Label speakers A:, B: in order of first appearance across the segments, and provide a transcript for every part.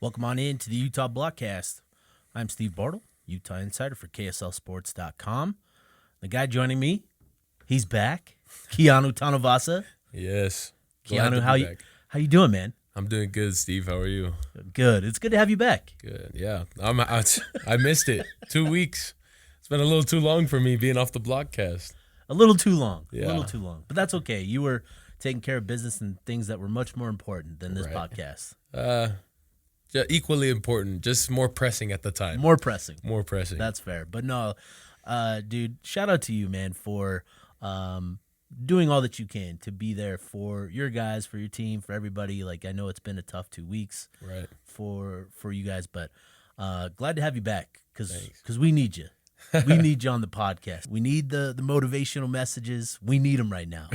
A: Welcome on in to the Utah Blockcast. I'm Steve Bartle, Utah Insider for KSL Sports.com. The guy joining me, he's back, Keanu Tanuvasa.
B: Yes.
A: Keanu, how you doing, man?
B: I'm doing good, Steve. How are you?
A: Good. It's good to have you back.
B: Good. Yeah. I missed it. 2 weeks. It's been a little too long for me being off the Blockcast.
A: A little too long.
B: Yeah.
A: A little too long. But that's okay. You were taking care of business and things that were much more important than this podcast.
B: Equally important, just more pressing at the time.
A: More pressing.
B: More pressing.
A: That's fair. But no, dude, shout out to you, man, for doing all that you can to be there for your guys, for your team, for everybody. Like, I know it's been a tough 2 weeks
B: right
A: for you guys, but glad to have you back because we need you. We need you on the podcast. We need the motivational messages. We need them right now.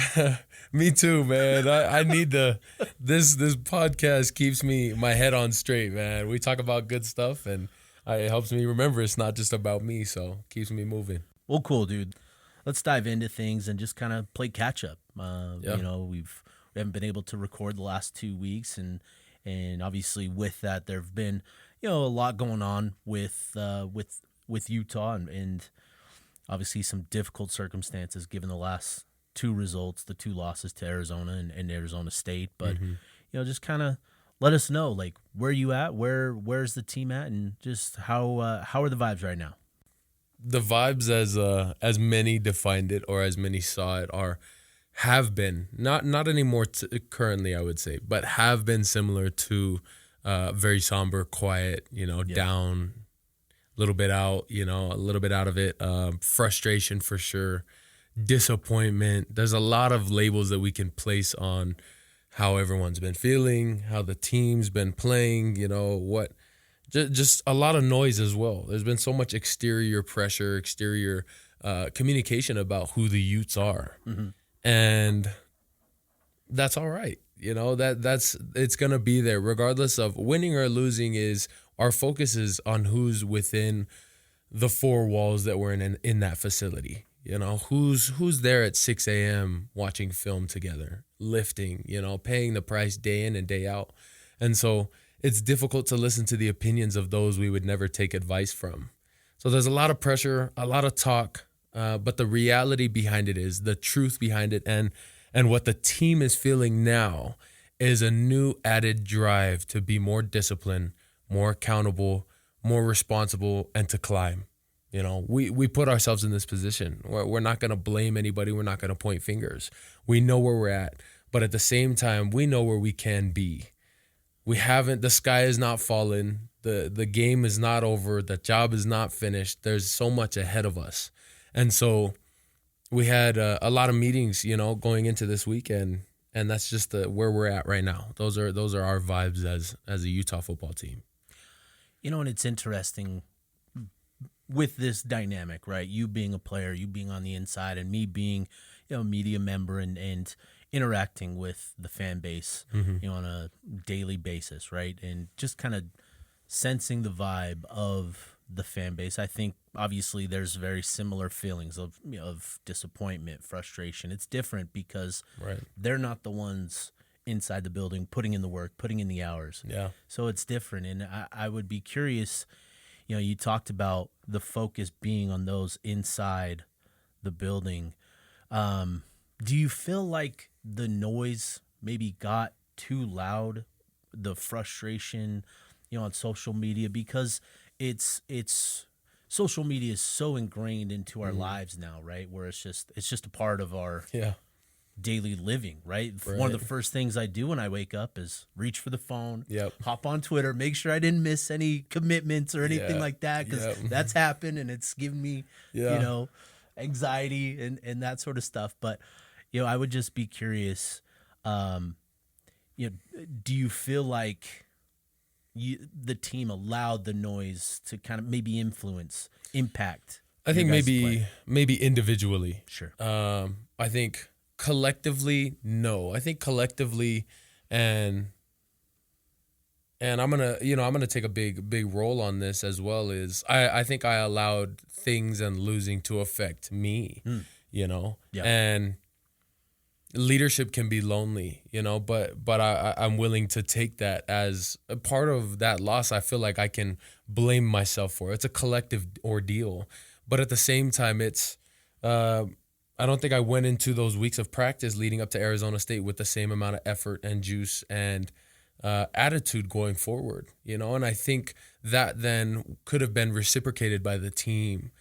B: Me too, man. I need this podcast keeps my head on straight, man. We talk about good stuff, and it helps me remember it's not just about me, so keeps me moving.
A: Well, cool, dude. Let's dive into things and just kind of play catch up. You know, we haven't been able to record the last 2 weeks, and obviously with that, there've been a lot going on with Utah and obviously some difficult circumstances given the last two results, the two losses to Arizona and Arizona State. But just kind of let us know, like, where you at, where's the team at, and just how are the vibes right now?
B: The vibes, as many defined it or as many saw it, have been not anymore currently, I would say, but have been similar to very somber, quiet, down, a little bit out, a little bit out of it, frustration for sure, disappointment. There's a lot of labels that we can place on how everyone's been feeling, how the team's been playing, just a lot of noise as well. There's been so much exterior pressure, exterior communication about who the Utes are. Mm-hmm. And that's all right. It's going to be there regardless of winning or losing. Our focus is on who's within the four walls that we're in that facility. Who's there at 6 a.m. watching film together, lifting, paying the price day in and day out. And so it's difficult to listen to the opinions of those we would never take advice from. So there's a lot of pressure, a lot of talk, but the reality behind it is the truth behind it. And what the team is feeling now is a new added drive to be more disciplined, more accountable, more responsible, and to climb. We put ourselves in this position. We're not going to blame anybody. We're not going to point fingers. We know where we're at, but at the same time, we know where we can be. The sky is not fallen. The game is not over. The job is not finished. There's so much ahead of us. And so we had a lot of meetings, going into this weekend, and that's just where we're at right now. Those are our vibes as a Utah football team.
A: And it's interesting with this dynamic, right? You being a player, you being on the inside, and me being, a media member and interacting with the fan base, on a daily basis, right? And just kind of sensing the vibe of the fan base. I think obviously there's very similar feelings of disappointment, frustration. It's different because they're not the ones inside the building putting in the work, putting in the hours.
B: Yeah.
A: So it's different. And I would be curious, you talked about the focus being on those inside the building. Do you feel like the noise maybe got too loud, the frustration, on social media? Because it's social media is so ingrained into our lives now, right? Where it's just a part of our daily living, right? One of the first things I do when I wake up is reach for the phone, hop on Twitter, make sure I didn't miss any commitments or anything like that, because that's happened and it's given me, anxiety and that sort of stuff. But, I would just be curious, do you feel like the team allowed the noise to kind of maybe impact?
B: I think maybe individually.
A: Sure.
B: I think collectively, no. I think collectively, and I'm gonna take a big role on this as well. Is I think I allowed things and losing to affect me, and leadership can be lonely, but I'm willing to take that as a part of that loss. I feel like I can blame myself for it. It's a collective ordeal, but at the same time, it's I don't think I went into those weeks of practice leading up to Arizona State with the same amount of effort and juice and attitude going forward, and I think that then could have been reciprocated by the team,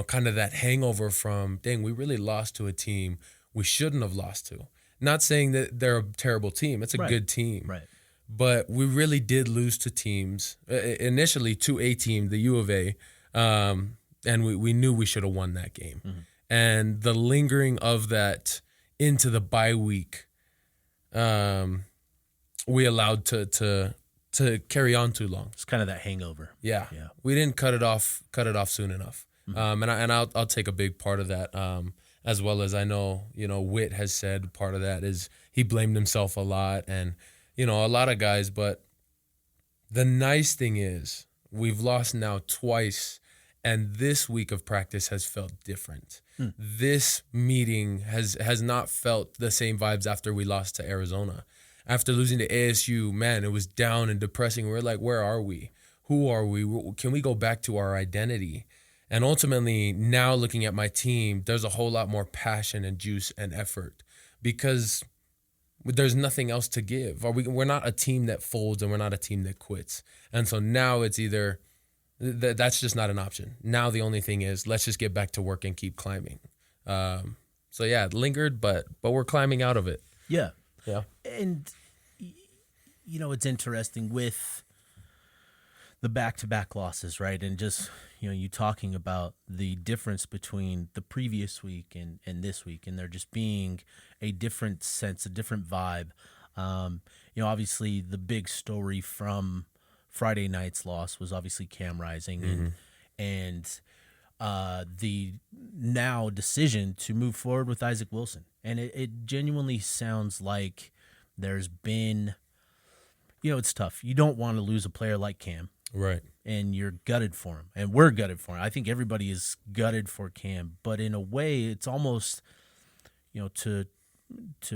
B: kind of that hangover from, dang, we really lost to a team we shouldn't have lost to. Not saying that they're a terrible team. It's a good team.
A: Right.
B: But we really did lose to teams, initially to a team, the U of A, and we knew we should have won that game. Mm-hmm. And the lingering of that into the bye week, we allowed to carry on too long.
A: It's kind of that hangover.
B: Yeah. We didn't cut it off soon enough. Mm-hmm. And I'll take a big part of that. As well as I know, Witt has said part of that is he blamed himself a lot and, a lot of guys. But the nice thing is we've lost now twice, and this week of practice has felt different. This meeting has not felt the same vibes after we lost to Arizona. After losing to ASU, man, it was down and depressing. We're like, where are we? Who are we? Can we go back to our identity? And ultimately, now looking at my team, there's a whole lot more passion and juice and effort because there's nothing else to give. We're not a team that folds and we're not a team that quits. And so now it's either that's just not an option. Now the only thing is let's just get back to work and keep climbing. So yeah, it lingered, but we're climbing out of it.
A: Yeah.
B: Yeah.
A: And, it's interesting with the back-to-back losses, right? And just, you talking about the difference between the previous week and this week, and there just being a different sense, a different vibe. Obviously the big story from Friday night's loss was obviously Cam Rising
B: Mm-hmm.
A: and the now decision to move forward with Isaac Wilson. And it genuinely sounds like there's been, it's tough. You don't want to lose a player like Cam.
B: Right.
A: And you're gutted for him. And we're gutted for him. I think everybody is gutted for Cam. But in a way, it's almost, to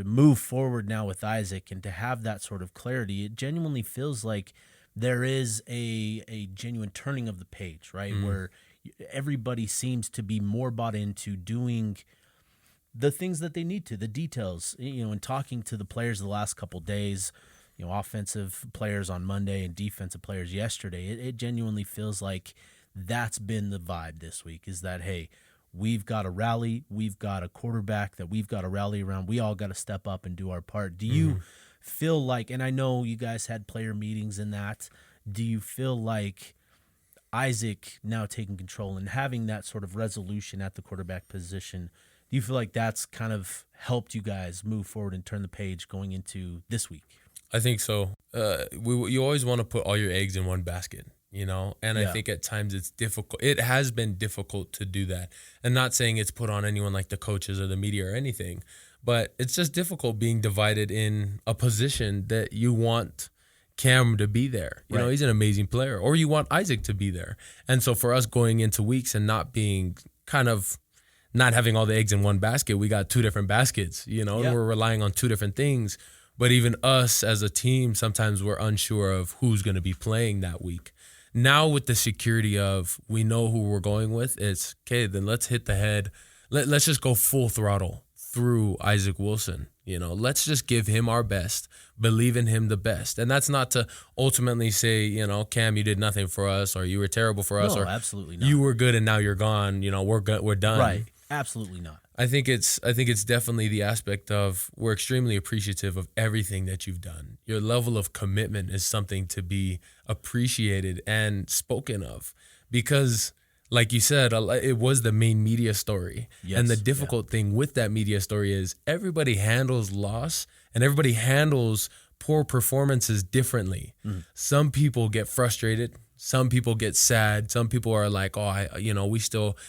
A: move forward now with Isaac and to have that sort of clarity, it genuinely feels like there is a genuine turning of the page, right? Mm-hmm. Where everybody seems to be more bought into doing the things that they need to, the details, and talking to the players the last couple days, offensive players on Monday and defensive players yesterday. It genuinely feels like that's been the vibe this week is that, hey, we've got to rally. We've got a quarterback that we've got to rally around. We all got to step up and do our part. Do you feel like, and I know you guys had player meetings in that, do you feel like Isaac now taking control and having that sort of resolution at the quarterback position, do you feel like that's kind of helped you guys move forward and turn the page going into this week?
B: I think so. You always want to put all your eggs in one basket, and I think at times it's difficult. It has been difficult to do that. And not saying it's put on anyone like the coaches or the media or anything, but it's just difficult being divided in a position that you want Cam to be there. You know, he's an amazing player, or you want Isaac to be there. And so for us going into weeks and not being not having all the eggs in one basket, we got two different baskets, and we're relying on two different things. But even us as a team, sometimes we're unsure of who's going to be playing that week. Now with the security of we know who we're going with, it's, okay, then let's hit the head. Let's just go full throttle through Isaac Wilson. Let's just give him our best, believe in him the best. And that's not to ultimately say, Cam, you did nothing for us, or you were terrible for us, or
A: absolutely not.
B: You were good and now you're gone. We're done.
A: Right. Absolutely not.
B: I think it's definitely the aspect of we're extremely appreciative of everything that you've done. Your level of commitment is something to be appreciated and spoken of because, like you said, it was the main media story. Yes, and the difficult thing with that media story is everybody handles loss and everybody handles poor performances differently. Some people get frustrated. Some people get sad. Some people are like,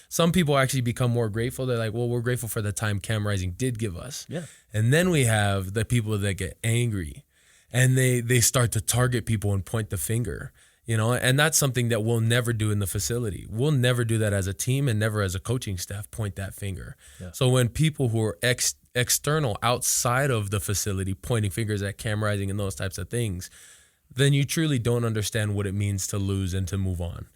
B: some people actually become more grateful. They're like, well, we're grateful for the time Cam Rising did give us. Yeah. And then we have the people that get angry and they start to target people and point the finger, and that's something that we'll never do in the facility. We'll never do that as a team and never as a coaching staff, point that finger. Yeah. So when people who are external outside of the facility, pointing fingers at Cam Rising and those types of things, then you truly don't understand what it means to lose and to move on.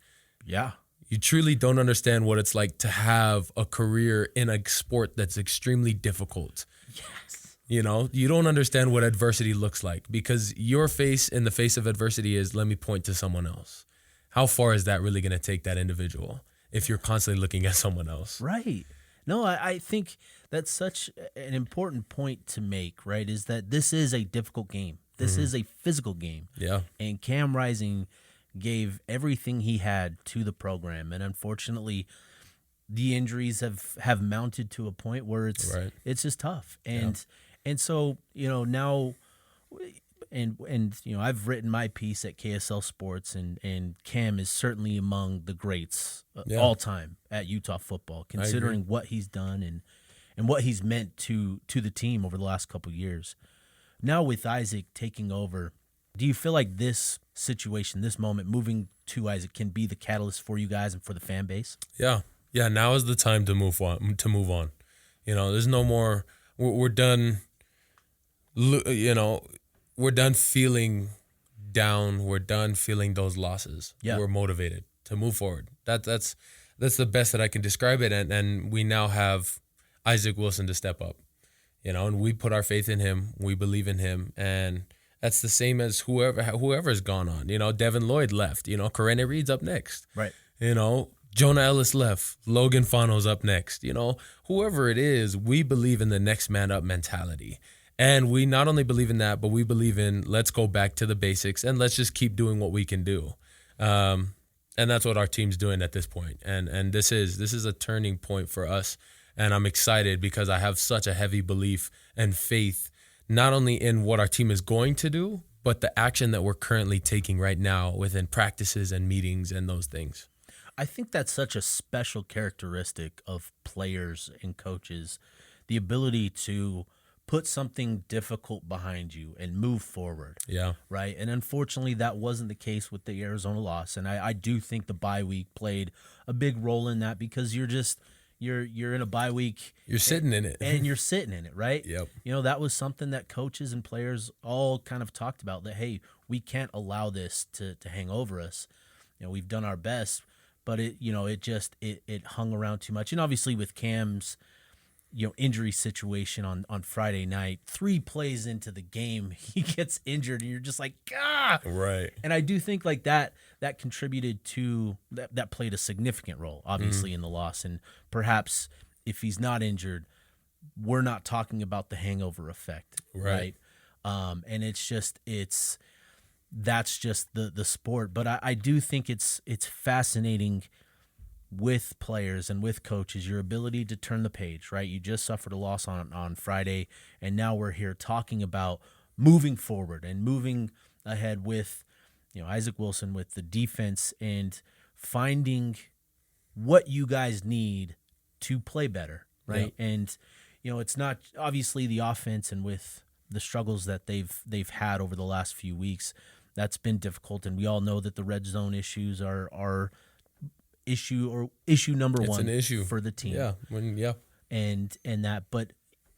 A: Yeah.
B: You truly don't understand what it's like to have a career in a sport that's extremely difficult.
A: Yes.
B: You know, you don't understand what adversity looks like, because your face in the face of adversity is, let me point to someone else. How far is that really going to take that individual if you're constantly looking at someone else?
A: Right. No, I think that's such an important point to make, right? Is that this is a difficult game. This is a physical game.
B: Yeah.
A: And Cam Rising gave everything he had to the program. And unfortunately, the injuries have mounted to a point where it's just tough. And so, now I've written my piece at KSL Sports, and Cam is certainly among the greats all time at Utah football, considering what he's done and what he's meant to the team over the last couple of years. Now with Isaac taking over, do you feel like this situation, this moment, moving to Isaac, can be the catalyst for you guys and for the fan base?
B: Yeah. Yeah, now is the time to move on. There's no more. We're done. We're done feeling down. We're done feeling those losses.
A: Yeah.
B: We're motivated to move forward. That's the best that I can describe it. And we now have Isaac Wilson to step up. And we put our faith in him. We believe in him, and that's the same as whoever's gone on. Devin Lloyd left. Karene Reed's up next.
A: Right.
B: Jonah Ellis left. Logan Fano's up next. Whoever it is, we believe in the next man up mentality. And we not only believe in that, but we believe in, let's go back to the basics and let's just keep doing what we can do. And that's what our team's doing at this point. And this is a turning point for us. And I'm excited because I have such a heavy belief and faith, not only in what our team is going to do, but the action that we're currently taking right now within practices and meetings and those things.
A: I think that's such a special characteristic of players and coaches, the ability to put something difficult behind you and move forward.
B: Yeah.
A: Right. And unfortunately, that wasn't the case with the Arizona loss. And I do think the bye week played a big role in that, because you're in a bye week.
B: You're sitting in it.
A: And you're sitting in it, right?
B: Yep.
A: That was something that coaches and players all kind of talked about, that, hey, we can't allow this to hang over us. We've done our best, but it hung around too much. And obviously with Cam's injury situation on Friday night, 3 plays into the game, he gets injured, and you're just like, ah!
B: Right.
A: And I do think like that contributed to that played a significant role, obviously, in the loss. And perhaps if he's not injured, we're not talking about the hangover effect, right? And that's just the sport. But I do think it's fascinating with players and with coaches, your ability to turn the page, right? You just suffered a loss on Friday, and now we're here talking about moving forward and moving ahead with, Isaac Wilson, with the defense, and finding what you guys need to play better, right? Yeah. And, it's not obviously the offense, and with the struggles that they've had over the last few weeks, that's been difficult. And we all know that the red zone issues are issue number one.
B: It's an issue
A: for the team.
B: Yeah.
A: And that, but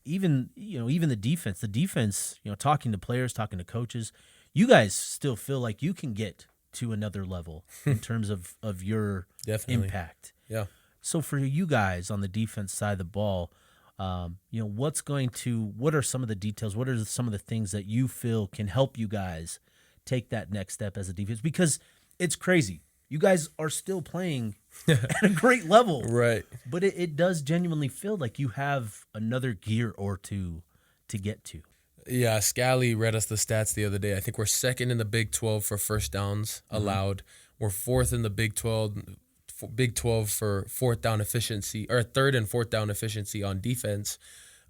A: even the defense, talking to players, talking to coaches, you guys still feel like you can get to another level in terms of your
B: Definitely.
A: impact.
B: Yeah.
A: So for you guys on the defense side of the ball, what are some of the details? What are some of the things that you feel can help you guys take that next step as a defense? Because it's crazy. You guys are still playing at a great level.
B: Right.
A: But it does genuinely feel like you have another gear or two to get to.
B: Yeah, Scally read us the stats the other day. I think we're second in the Big 12 for first downs allowed. We're fourth in the Big 12 for fourth down efficiency, or third and fourth down efficiency on defense.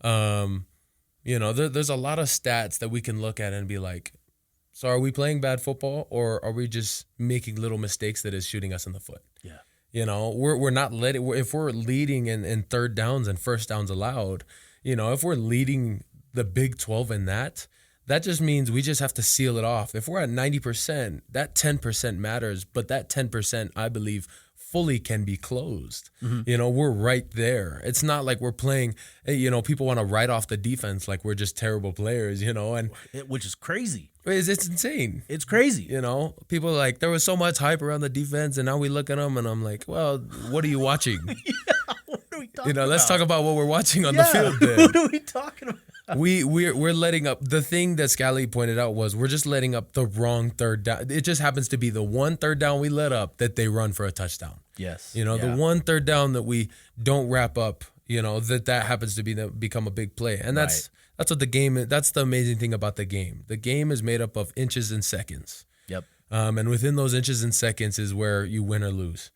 B: There's a lot of stats that we can look at and be like, so are we playing bad football, or are we just making little mistakes that is shooting us in the foot?
A: Yeah.
B: We're not letting, if we're leading in third downs and first downs allowed, if we're leading the Big 12 in that just means we just have to seal it off. If we're at 90%, that 10% matters, but that 10%, I believe, fully can be closed. We're right there. It's not like we're playing, people want to write off the defense like we're just terrible players, and
A: Which is crazy.
B: it's insane.
A: It's crazy.
B: People are like, there was so much hype around the defense, and now we look at them and I'm like, well, what are you watching?
A: What are we talking about?
B: Let's talk about what we're watching on the field then.
A: What are we talking about?
B: We're letting up. The thing that Scally pointed out was we're just letting up the wrong third down. It just happens to be the one third down we let up that they run for a touchdown.
A: Yes.
B: The one third down that we don't wrap up, that happens to become a big play. And that's what the game is. That's the amazing thing about the game. The game is made up of inches and seconds.
A: Yep.
B: And within those inches and seconds is where you win or lose.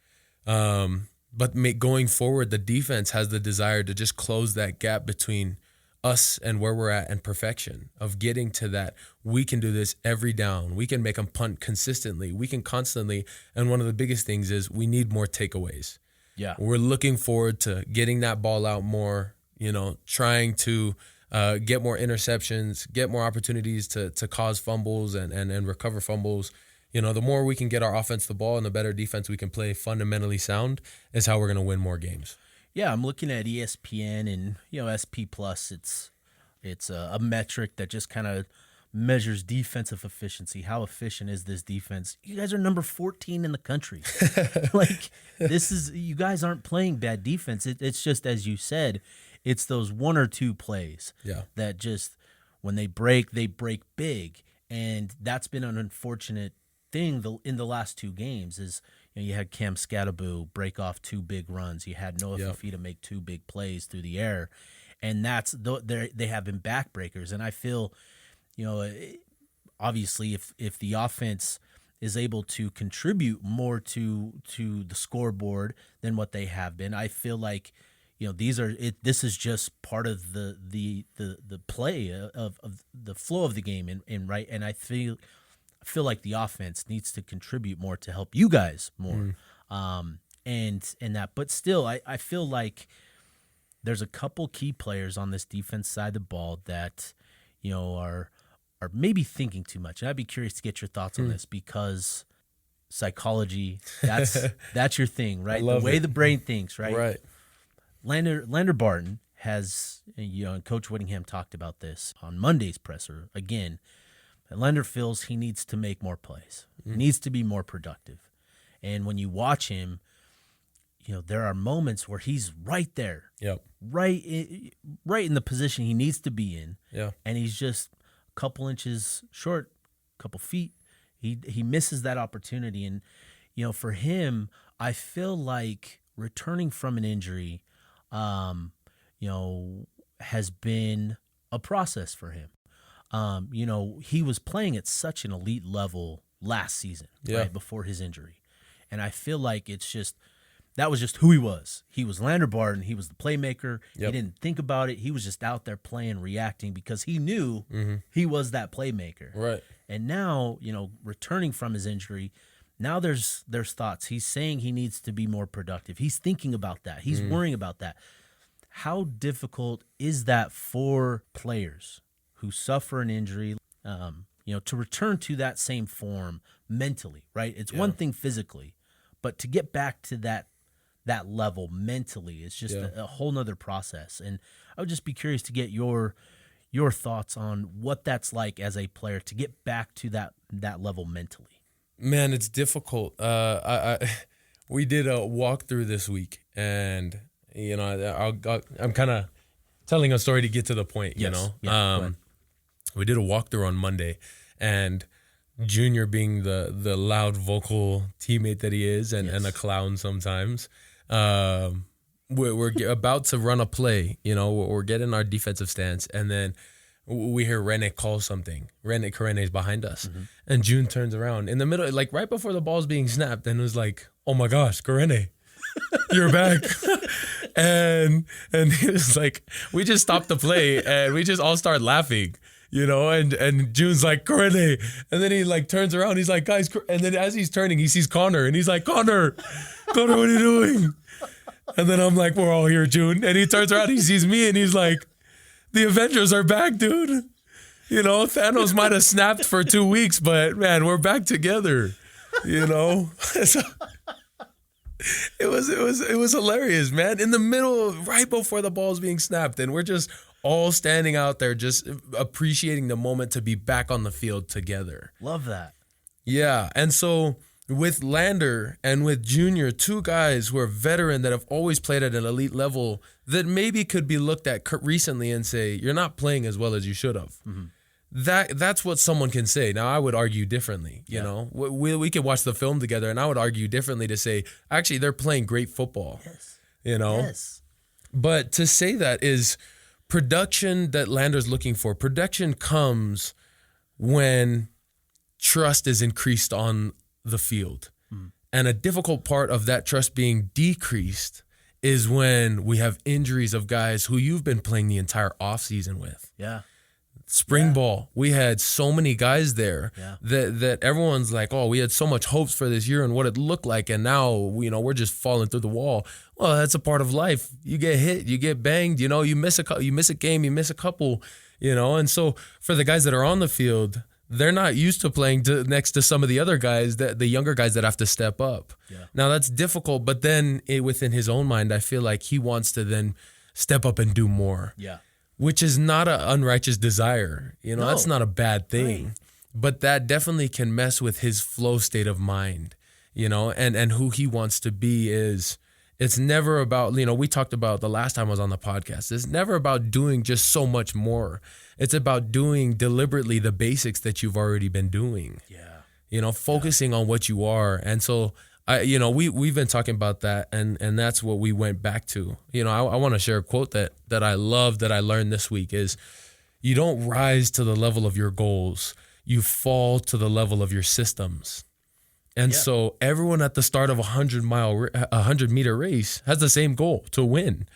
B: But going forward, the defense has the desire to just close that gap between us and where we're at and perfection of getting to that. We can do this every down. We can make them punt consistently. We can constantly. And one of the biggest things is we need more takeaways.
A: Yeah.
B: We're looking forward to getting that ball out more, trying to get more interceptions, get more opportunities to cause fumbles and recover fumbles. The more we can get our offense the ball and the better defense we can play fundamentally sound is how we're going to win more games.
A: Yeah, I'm looking at ESPN and SP Plus. It's a metric that just kind of measures defensive efficiency. How efficient is this defense? You guys are number 14 in the country. You guys aren't playing bad defense. It's just, as you said, it's those one or two plays that just when they break big, and that's been an unfortunate thing in the last two games is. You had Cam Scatteraboo break off two big runs. You had Noah Fafita make two big plays through the air, and they have been backbreakers. And I feel, obviously, if the offense is able to contribute more to the scoreboard than what they have been, I feel like this is just part of the play of the flow of the game, and I feel like the offense needs to contribute more to help you guys more. And that, but still, I feel like there's a couple key players on this defense side of the ball that, are maybe thinking too much. And I'd be curious to get your thoughts on this because psychology, that's your thing, right? The way the brain thinks, right?
B: Right.
A: Lander Barton has, and Coach Whittingham talked about this on Monday's presser again. Lander feels he needs to make more plays. He needs to be more productive. And when you watch him, there are moments where he's right there.
B: Yep.
A: Right in the position he needs to be in.
B: Yeah.
A: And he's just a couple inches short, a couple feet. He misses that opportunity. And, for him, I feel like returning from an injury, has been a process for him. He was playing at such an elite level last season, right before his injury. And I feel like that was just who he was. He was Lander Barton. He was the playmaker. Yep. He didn't think about it. He was just out there playing, reacting because he knew he was that playmaker.
B: Right.
A: And now, returning from his injury, now there's thoughts. He's saying he needs to be more productive. He's thinking about that. He's worrying about that. How difficult is that for players who suffer an injury, to return to that same form mentally, right? It's one thing physically, but to get back to that level mentally is just a whole nother process. And I would just be curious to get your thoughts on what that's like as a player to get back to that level mentally.
B: Man, it's difficult. We did a walkthrough this week, and I'm kind of telling a story to get to the point.
A: Yeah,
B: we did a walkthrough on Monday, and Junior, being the loud vocal teammate that he is, and a clown sometimes, we're about to run a play. We're getting our defensive stance, and then we hear Rene call something. Rene is behind us, and June turns around in the middle, like right before the ball's being snapped, and was like, "Oh my gosh, Rene, you're back!" and he was like, we just stopped the play, and we just all start laughing. And June's like, Corene. And then he like turns around. He's like, guys. And then as he's turning, he sees Connor. And he's like, Connor, what are you doing? And then I'm like, we're all here, June. And he turns around. He sees me. And he's like, the Avengers are back, dude. Thanos might have snapped for 2 weeks. But, man, we're back together. So It was hilarious, man. In the middle, right before the ball's being snapped, and we're just all standing out there, just appreciating the moment to be back on the field together.
A: Love that.
B: Yeah, and so with Lander and with Junior, two guys who are veteran that have always played at an elite level that maybe could be looked at recently and say, you're not playing as well as you should have.
A: Mm-hmm.
B: That's what someone can say. Now, I would argue differently. You know, we could watch the film together, and I would argue differently to say, actually, they're playing great football.
A: Yes.
B: You know?
A: Yes.
B: But to say that is production that Lander's looking for. Production comes when trust is increased on the field. And a difficult part of that trust being decreased is when we have injuries of guys who you've been playing the entire offseason with.
A: Yeah.
B: Spring ball, we had so many guys there
A: Yeah.
B: that everyone's like, oh, we had so much hopes for this year and what it looked like, and now we're just falling through the wall. Well, that's a part of life. You get hit, you get banged, you miss a game, you miss a couple, and so for the guys that are on the field, they're not used to playing next to some of the other guys, the younger guys that have to step up.
A: Yeah.
B: Now that's difficult, but then within his own mind, I feel like he wants to then step up and do more.
A: Yeah.
B: Which is not an unrighteous desire.
A: No.
B: That's not a bad thing.
A: Right.
B: But that definitely can mess with his flow state of mind, and who he wants to be is, it's never about, we talked about the last time I was on the podcast, it's never about doing just so much more. It's about doing deliberately the basics that you've already been doing.
A: Yeah.
B: Focusing on what you are. And so we've been talking about that, and that's what we went back to. I want to share a quote that I love that I learned this week is, you don't rise to the level of your goals, you fall to the level of your systems. And so everyone at the start of a 100-meter race has the same goal, to win.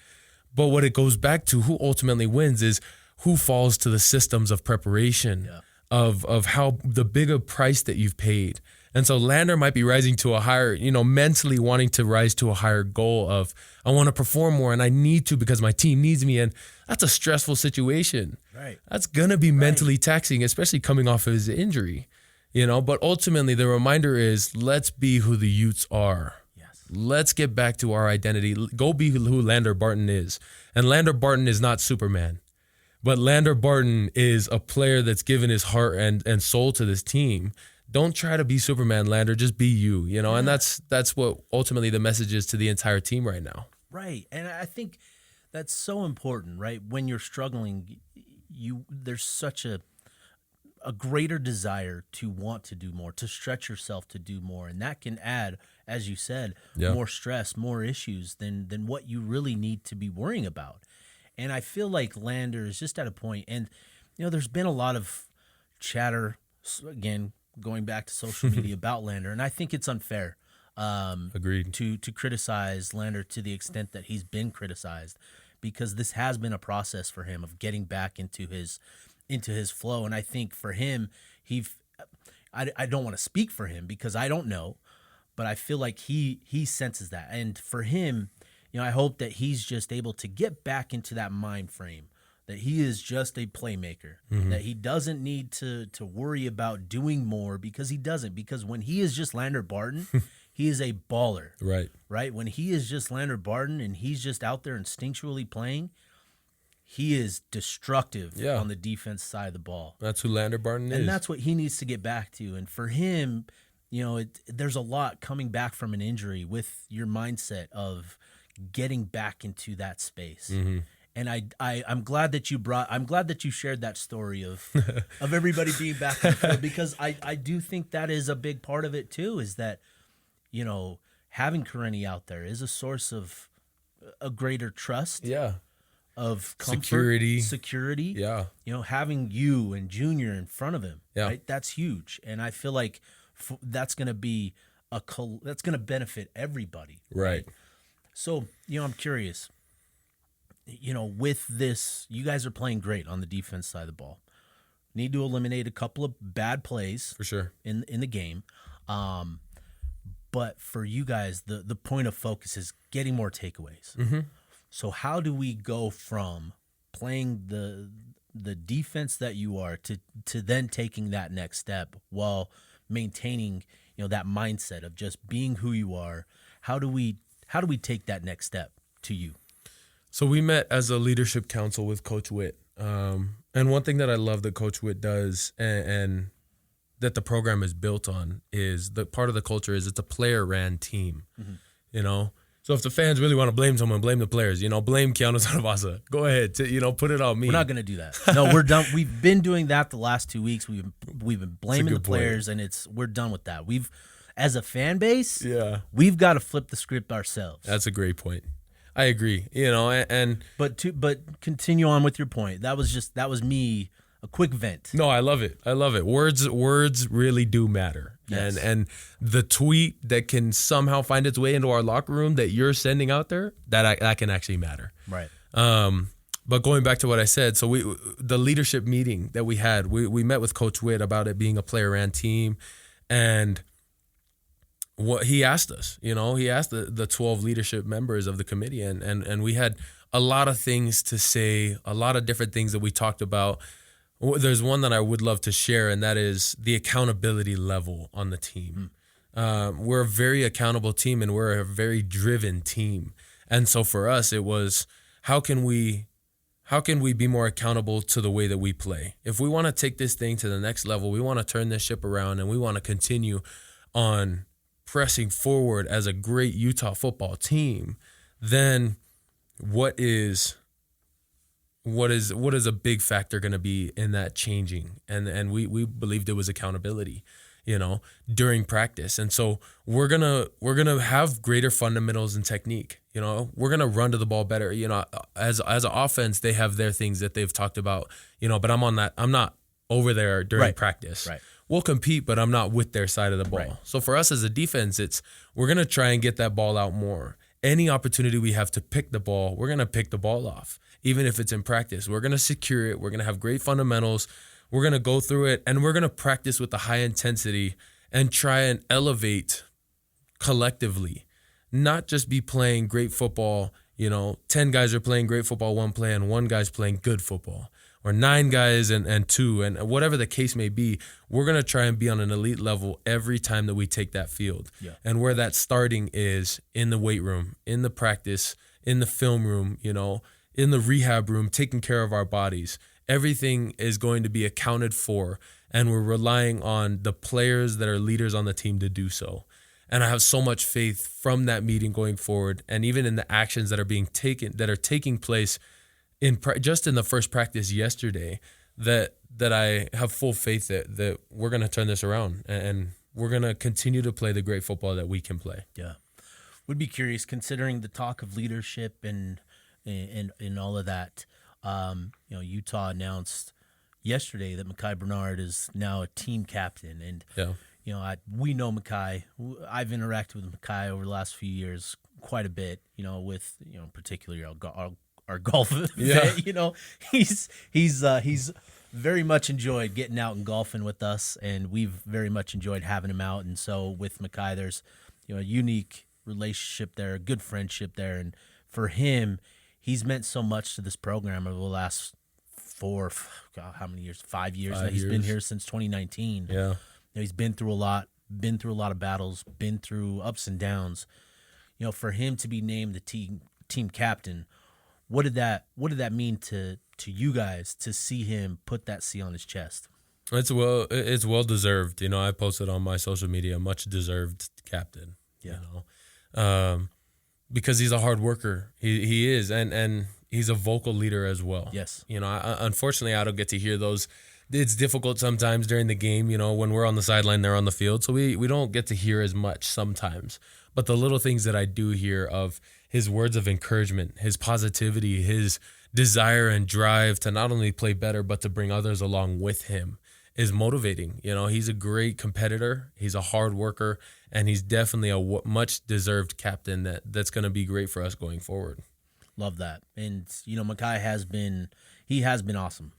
B: But what it goes back to, who ultimately wins, is who falls to the systems of preparation, of how the bigger price that you've paid. And so Lander might be rising to a higher, mentally wanting to rise to a higher goal of, I want to perform more and I need to because my team needs me. And that's a stressful situation.
A: Right.
B: That's going to be mentally taxing, especially coming off of his injury. But ultimately the reminder is, let's be who the Utes are.
A: Yes.
B: Let's get back to our identity. Go be who Lander Barton is. And Lander Barton is not Superman, but Lander Barton is a player that's given his heart and soul to this team. Don't try to be Superman, Lander. Just be you, and that's what ultimately the message is to the entire team right now.
A: Right. And I think that's so important, right? When you're struggling, there's such a greater desire to want to do more, to stretch yourself to do more. And that can add, as you said, more stress, more issues than what you really need to be worrying about. And I feel like Lander is just at a point, and, there's been a lot of chatter, again, going back to social media about Lander, and I think it's unfair.
B: Agreed.
A: To criticize Lander to the extent that he's been criticized, because this has been a process for him of getting back into his flow. And I think for him, I don't want to speak for him because I don't know, but I feel like he senses that. And for him, I hope that he's just able to get back into that mind frame, that he is just a playmaker, that he doesn't need to worry about doing more, because he doesn't. Because when he is just Lander Barton, he is a baller. Right? When he is just Lander Barton and he's just out there instinctually playing, he is destructive on the defense side of the ball.
B: That's who Lander Barton is.
A: And that's what he needs to get back to. And for him, there's a lot coming back from an injury with your mindset of getting back into that space. And I'm glad that you shared that story of everybody being back on the field, because I do think that is a big part of it too, is that, having Karenni out there is a source of a greater trust. Of comfort, security. Having you and Junior in front of him, right? That's huge. And I feel like that's going to be that's going to benefit everybody.
B: Right.
A: So, I'm curious, with this, you guys are playing great on the defense side of the ball. Need to eliminate a couple of bad plays
B: for sure
A: in the game. But for you guys, the point of focus is getting more takeaways. So how do we go from playing the defense that you are to then taking that next step while maintaining, that mindset of just being who you are, How do we take that next step to you?
B: So we met as a leadership council with Coach Witt. And one thing that I love that Coach Witt does and that the program is built on is the part of the culture is it's a player-ran team, you know? So if the fans really want to blame someone, blame the players, you know, blame Keanu Tanuvasa. Go ahead, put it on me.
A: We're not going to do that. No, we're done. We've been doing that the last 2 weeks. We've been blaming the players, and we're done with that. As a fan base, we've got to flip the script ourselves.
B: That's a great point. I agree.
A: But continue on with your point. That was me, a quick vent.
B: No, I love it. Words really do matter.
A: Yes.
B: And the tweet that can somehow find its way into our locker room that you're sending out there, that can actually matter.
A: Right.
B: But going back to what I said, so the leadership meeting that we had, we met with Coach Witt about it being a player-ran team, and what he asked us, he asked the 12 leadership members of the committee, and we had a lot of things to say, a lot of different things that we talked about. There's one that I would love to share, and that is the accountability level on the team. We're a very accountable team, and we're a very driven team. And so for us, it was, how can we be more accountable to the way that we play? If we want to take this thing to the next level, we want to turn this ship around, and we want to continue on pressing forward as a great Utah football team, then what is a big factor going to be in that changing? And we believed it was accountability, during practice. And so we're gonna have greater fundamentals and technique. We're gonna run to the ball better. As an offense, they have their things that they've talked about. But I'm not over there during practice.
A: Right.
B: We'll compete, but I'm not with their side of the ball.
A: Right.
B: So for us as a defense, we're gonna try and get that ball out more. Any opportunity we have to pick the ball, we're gonna pick the ball off. Even if it's in practice, we're going to secure it. We're going to have great fundamentals. We're going to go through it, and we're going to practice with a high intensity and try and elevate collectively, not just be playing great football. 10 guys are playing great football one play, and one guy's playing good football, or 9 guys and 2, and whatever the case may be. We're going to try and be on an elite level every time that we take that field.
A: Yeah.
B: And where that's starting is in the weight room, in the practice, in the film room, in the rehab room, taking care of our bodies. Everything is going to be accounted for, and we're relying on the players that are leaders on the team to do so. And I have so much faith from that meeting going forward, and even in the actions that are taking place just in the first practice yesterday, that I have full faith that we're going to turn this around, and we're going to continue to play the great football that we can play.
A: Yeah. Would be curious, considering the talk of leadership and all of that. Utah announced yesterday that Mekhi Bernard is now a team captain, and we know Mekhi. I've interacted with Mekhi over the last few years quite a bit. With particularly our golf event. He's very much enjoyed getting out and golfing with us, and we've very much enjoyed having him out. And so with Mekhi, there's a unique relationship there, a good friendship there, and for him, he's meant so much to this program over the last 5 years that he's been here since 2019.
B: Yeah.
A: He's been through a lot of battles, been through ups and downs. For him to be named the team captain, what did that mean to you guys to see him put that C on his chest?
B: It's well deserved. I posted on my social media, much deserved captain.
A: Yeah.
B: Because he's a hard worker. He is, and he's a vocal leader as well.
A: Yes.
B: Unfortunately, I don't get to hear those. It's difficult sometimes during the game, when we're on the sideline, they're on the field. So we don't get to hear as much sometimes. But the little things that I do hear of his words of encouragement, his positivity, his desire and drive to not only play better, but to bring others along with him is motivating. He's a great competitor. He's a hard worker. And he's definitely a much deserved captain that's going to be great for us going forward.
A: Love that. And Mekhi has been awesome.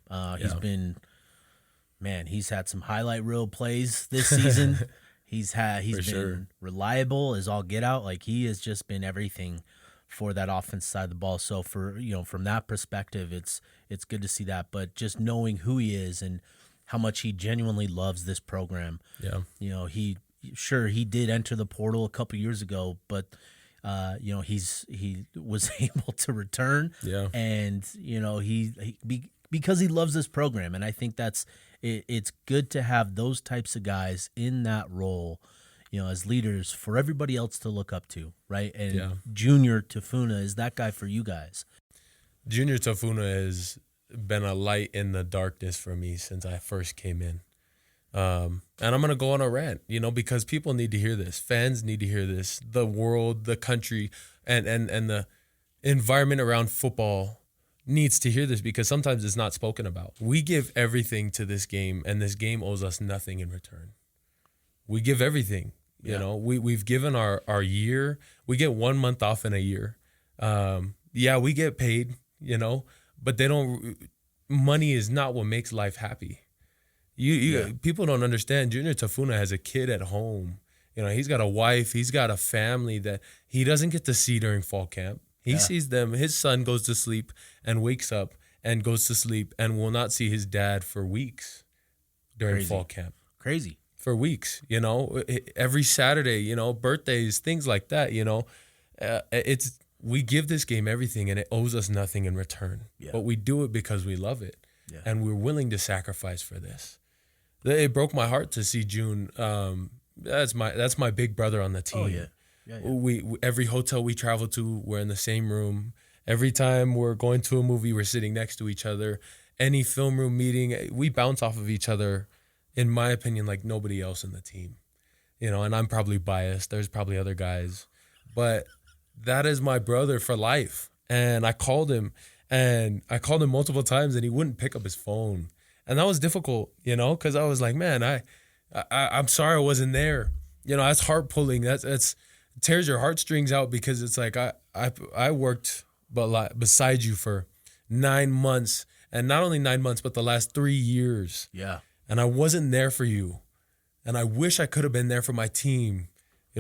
A: He's had some highlight reel plays this season. He's been reliable as all get out. Like, he has just been everything for that offense side of the ball. So from that perspective, it's good to see that. But just knowing who he is and how much he genuinely loves this program.
B: Yeah.
A: sure, he did enter the portal a couple years ago, but he was able to return,
B: Yeah.
A: and because he loves this program, and I think it's good to have those types of guys in that role, as leaders for everybody else to look up to, right? And
B: Yeah.
A: Junior Tafuna is that guy for you guys.
B: Junior Tafuna has been a light in the darkness for me since I first came in. And I'm going to go on a rant, because people need to hear this. Fans need to hear this. The world, the country, and the environment around football needs to hear this, because sometimes it's not spoken about. We give everything to this game, and this game owes us nothing in return. We give everything. We've given our year. We get 1 month off in a year. We get paid, but money is not what makes life happy. People don't understand. Junior Tafuna has a kid at home. He's got a wife. He's got a family that he doesn't get to see during fall camp. He sees them. His son goes to sleep and wakes up and goes to sleep and will not see his dad for weeks during fall camp.
A: Crazy.
B: For weeks, every Saturday, birthdays, things like that, we give this game everything, and it owes us nothing in return. Yeah. But we do it because we love it, and we're willing to sacrifice for this. It broke my heart to see June. That's my big brother on the team.
A: Oh yeah.
B: We every hotel we travel to, we're in the same room. Every time we're going to a movie, we're sitting next to each other. Any film room meeting, we bounce off of each other, in my opinion, like nobody else in the team. And I'm probably biased. There's probably other guys, but that is my brother for life. And I called him multiple times, and he wouldn't pick up his phone. And that was difficult, because I was like, man, I'm sorry I wasn't there. That's heart pulling. That's tears your heartstrings out, because it's like I worked beside you for 9 months, and not only 9 months, but the last 3 years.
A: Yeah.
B: And I wasn't there for you. And I wish I could have been there for my team.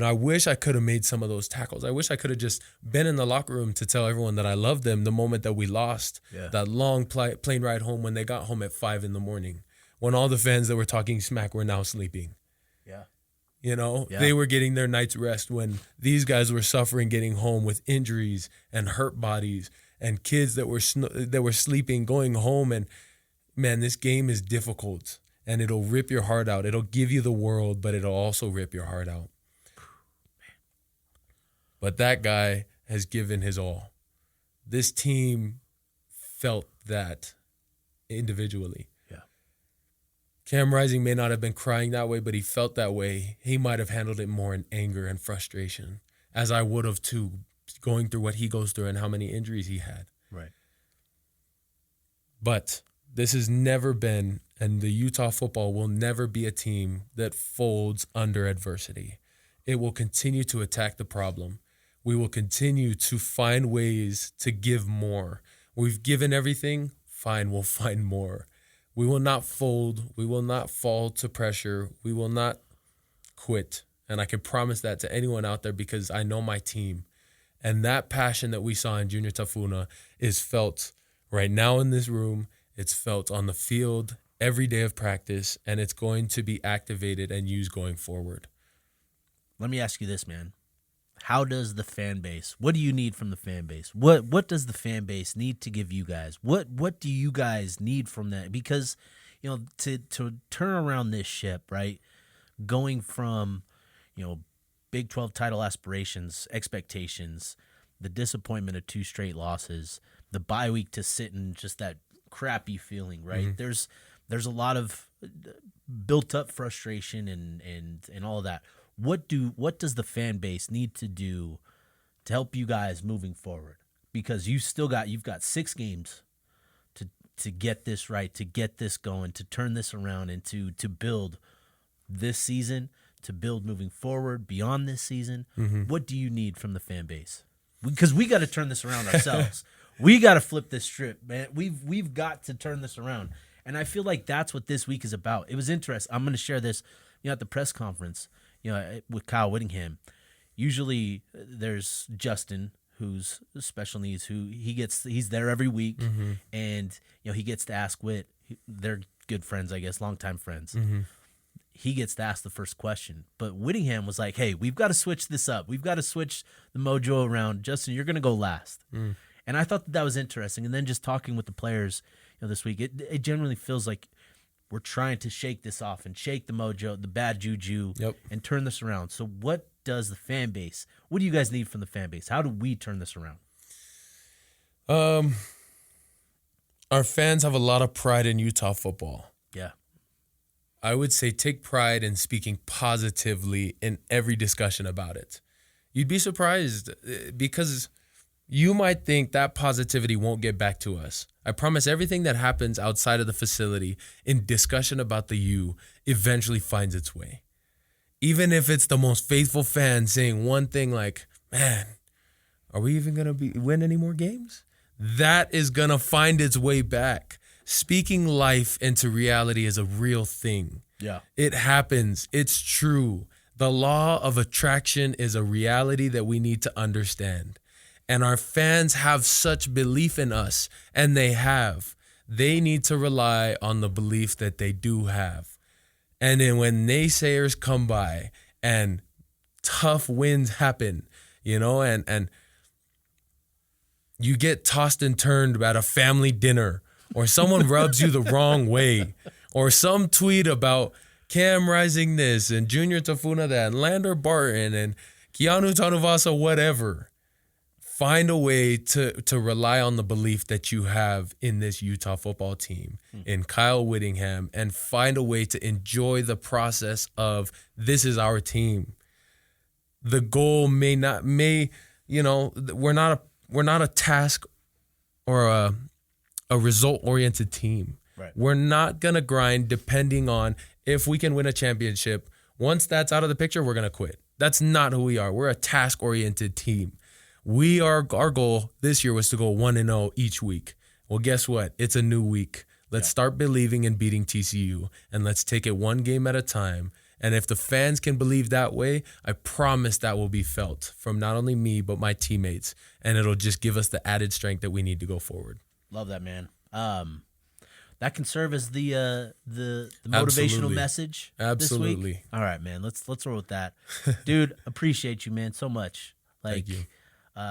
B: I wish I could have made some of those tackles. I wish I could have just been in the locker room to tell everyone that I loved them the moment that we lost. Yeah. That long plane ride home, when they got home at 5 a.m, when all the fans that were talking smack were now sleeping. Yeah. They were getting their night's rest, when these guys were suffering getting home with injuries and hurt bodies, and kids that were sleeping, going home. And man, this game is difficult, and it'll rip your heart out. It'll give you the world, but it'll also rip your heart out. But that guy has given his all. This team felt that individually. Yeah. Cam Rising may not have been crying that way, but he felt that way. He might have handled it more in anger and frustration, as I would have too, going through what he goes through and how many injuries he had.
A: Right.
B: But this has never been, and the Utah football will never be, a team that folds under adversity. It will continue to attack the problem. We will continue to find ways to give more. We've given everything, fine, we'll find more. We will not fold. We will not fall to pressure. We will not quit. And I can promise that to anyone out there, because I know my team. And that passion that we saw in Junior Tafuna is felt right now in this room. It's felt on the field every day of practice, and it's going to be activated and used going forward.
A: Let me ask you this, man. How does the fan base, what do you need from the fan base? What does the fan base need to give you guys? What do you guys need from that? Because, to turn around this ship, right? Going from, Big 12 title aspirations, expectations, the disappointment of 2 straight losses, the bye week to sit in just that crappy feeling, right? Mm-hmm. There's a lot of built up frustration and all of that. What does the fan base need to do to help you guys moving forward? Because you've got 6 games to get this right, to get this going, to turn this around, and to build this season, to build moving forward beyond this season. Mm-hmm. What do you need from the fan base? Because we got to turn this around ourselves. We got to flip this strip, man. We've got to turn this around. And I feel like that's what this week is about. It was interesting. I'm going to share this, at the press conference, with Kyle Whittingham. Usually there's Justin, who's special needs, he's there every week, mm-hmm. and he gets to ask Whit. They're good friends, I guess, longtime friends. Mm-hmm. he gets to ask the first question. But Whittingham was like, hey, we've got to switch this up. We've got to switch the mojo around. Justin, you're going to go last. And I thought that was interesting. And then just talking with the players this week, it generally feels like we're trying to shake this off and shake the mojo, the bad juju, and turn this around. So what does the fan base, what do you guys need from the fan base? How do we turn this around?
B: Our fans have a lot of pride in Utah football.
A: Yeah.
B: I would say take pride in speaking positively in every discussion about it. You'd be surprised because you might think that positivity won't get back to us. I promise everything that happens outside of the facility in discussion about the U eventually finds its way. Even if it's the most faithful fan saying one thing like, man, are we even going to win any more games? That is going to find its way back. Speaking life into reality is a real thing.
A: Yeah.
B: It happens. It's true. The law of attraction is a reality that we need to understand. And our fans have such belief in us, and they have. They need to rely on the belief that they do have. And then when naysayers come by and tough wins happen, and you get tossed and turned at a family dinner, or someone rubs you the wrong way, or some tweet about Cam Rising this and Junior Tafuna that and Lander Barton and Keanu Tanuvasa, whatever. Find a way to rely on the belief that you have in this Utah football team, in Kyle Whittingham, and find a way to enjoy the process of this is our team. The goal we're not a task or a result-oriented team.
A: Right.
B: We're not going to grind depending on if we can win a championship. Once that's out of the picture, we're going to quit. That's not who we are. We're a task-oriented team. Our goal this year was to go 1-0 each week. Well, guess what? It's a new week. Let's start believing in beating TCU, and let's take it one game at a time. And if the fans can believe that way, I promise that will be felt from not only me, but my teammates. And it'll just give us the added strength that we need to go forward.
A: Love that, man. That can serve as the motivational message this week. All right, man. Let's roll with that. Dude, appreciate you, man, so much.
B: Thank you.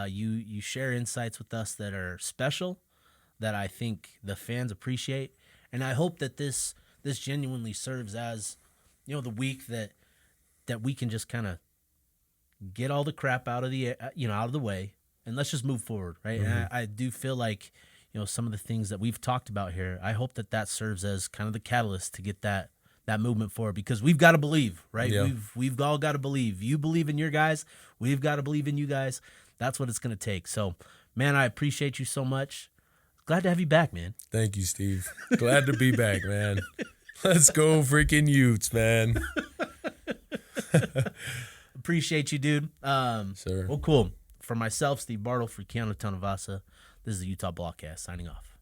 A: You share insights with us that are special, that I think the fans appreciate, and I hope that this genuinely serves as, the week that we can just kind of get all the crap out of the out of the way, and let's just move forward, right?
B: Mm-hmm.
A: And I do feel like some of the things that we've talked about here, I hope that serves as kind of the catalyst to get that movement forward, because we've got to believe, right?
B: Yeah.
A: We've all got to believe. You believe in your guys, we've got to believe in you guys. That's what it's going to take. So, man, I appreciate you so much. Glad to have you back, man.
B: Thank you, Steve. Glad to be back, man. Let's go freaking Utes, man.
A: Appreciate you, dude.
B: Sir.
A: Well, cool. For myself, Steve Bartle, for Keanu Tanuvasa, this is the Utah Blockcast signing off.